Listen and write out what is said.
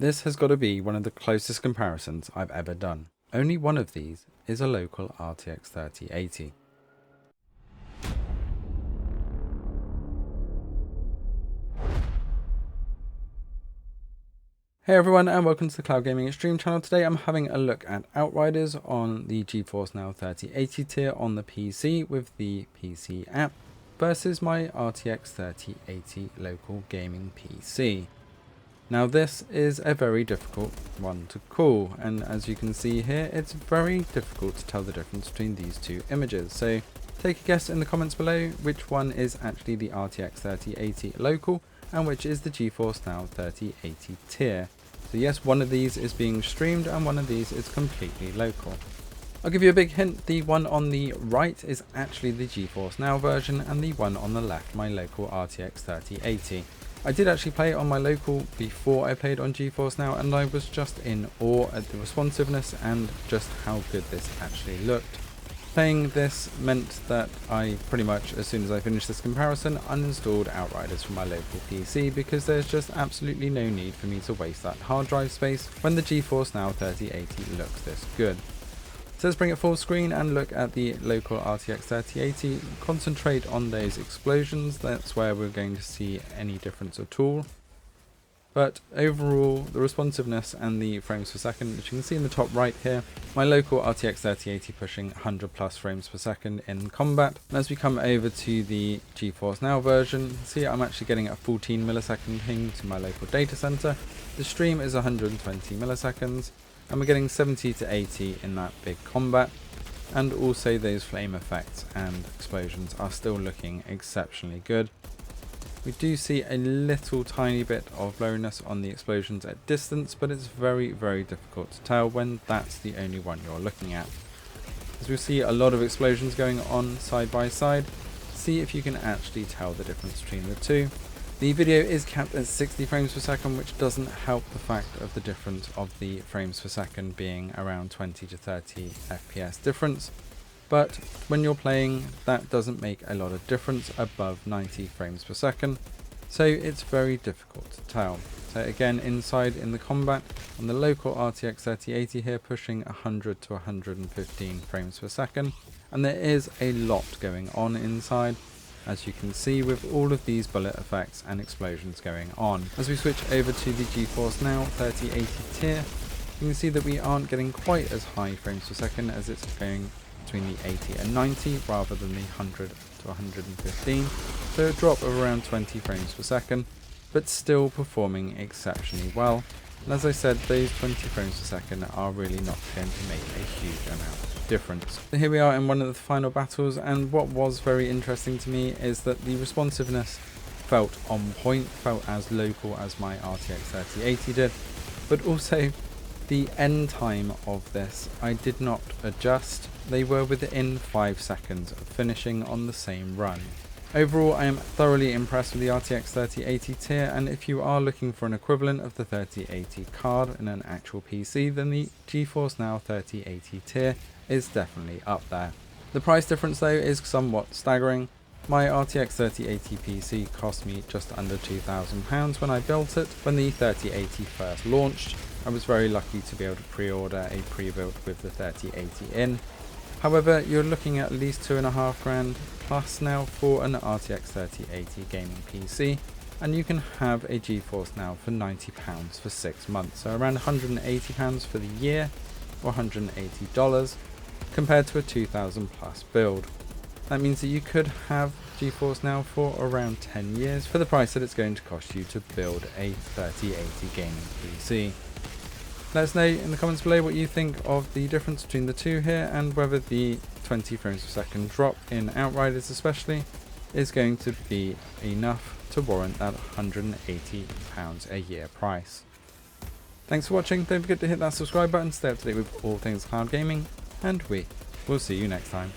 This has got to be one of the closest comparisons I've ever done. Only one of these is a local RTX 3080. Hey everyone, and welcome to the Cloud Gaming Extreme channel. Today I'm having a look at Outriders on the GeForce Now 3080 tier on the PC with the PC app versus my RTX 3080 local gaming PC. Now this is a very difficult one to call, and as you can see here, it's very difficult to tell the difference between these two images. So take a guess in the comments below which one is actually the RTX 3080 local and which is the GeForce Now 3080 tier. So yes, one of these is being streamed and one of these is completely local. I'll give you a big hint, the one on the right is actually the GeForce Now version and the one on the left my local RTX 3080. I did actually play it on my local before I played on GeForce Now, and I was just in awe at the responsiveness and just how good this actually looked. Playing this meant that I pretty much, as soon as I finished this comparison, uninstalled Outriders from my local PC because there's just absolutely no need for me to waste that hard drive space when the GeForce Now 3080 looks this good. So let's bring it full screen and look at the local RTX 3080, concentrate on those explosions, that's where we're going to see any difference at all. But overall, the responsiveness and the frames per second, which you can see in the top right here, my local RTX 3080 pushing 100 plus frames per second in combat. And as we come over to the GeForce Now version, see I'm actually getting a 14 millisecond ping to my local data center. The stream is 120 milliseconds, and we're getting 70 to 80 in that big combat. And also those flame effects and explosions are still looking exceptionally good. We do see a little tiny bit of blurriness on the explosions at distance, but it's very, very difficult to tell when that's the only one you're looking at. As we see a lot of explosions going on side by side, see if you can actually tell the difference between the two. The video is capped at 60 frames per second, which doesn't help the fact of the difference of the frames per second being around 20 to 30 FPS difference. But when you're playing, that doesn't make a lot of difference above 90 frames per second, so it's very difficult to tell. So again, inside in the combat, on the local RTX 3080 here pushing 100 to 115 frames per second, and there is a lot going on inside, as you can see with all of these bullet effects and explosions going on. As we switch over to the GeForce Now 3080 tier, you can see that we aren't getting quite as high frames per second as it's going between the 80 and 90 rather than the 100 to 115, so a drop of around 20 frames per second, but still performing exceptionally well. And as I said, those 20 frames per second are really not going to make a huge amount of difference. So here we are in one of the final battles, and what was very interesting to me is that the responsiveness felt on point, felt as local as my RTX 3080 did, but also the end time of this I did not adjust. They were within 5 seconds of finishing on the same run. Overall, I am thoroughly impressed with the RTX 3080 tier, and if you are looking for an equivalent of the 3080 card in an actual PC, then the GeForce Now 3080 tier is definitely up there. The price difference though is somewhat staggering. My RTX 3080 PC cost me just under £2,000 when I built it. When the 3080 first launched, I was very lucky to be able to pre-order a pre-built with the 3080 in. However, you're looking at least £2,500 plus now for an RTX 3080 gaming PC, and you can have a GeForce Now for £90 for 6 months, so around £180 for the year, or $180, compared to a 2,000 plus build. That means that you could have GeForce Now for around 10 years for the price that it's going to cost you to build a 3080 gaming PC. Let us know in the comments below what you think of the difference between the two here, and whether the 20 frames per second drop in Outriders especially is going to be enough to warrant that £180 a year price. Thanks for watching, don't forget to hit that subscribe button to stay up to date with all things cloud gaming, and we will see you next time.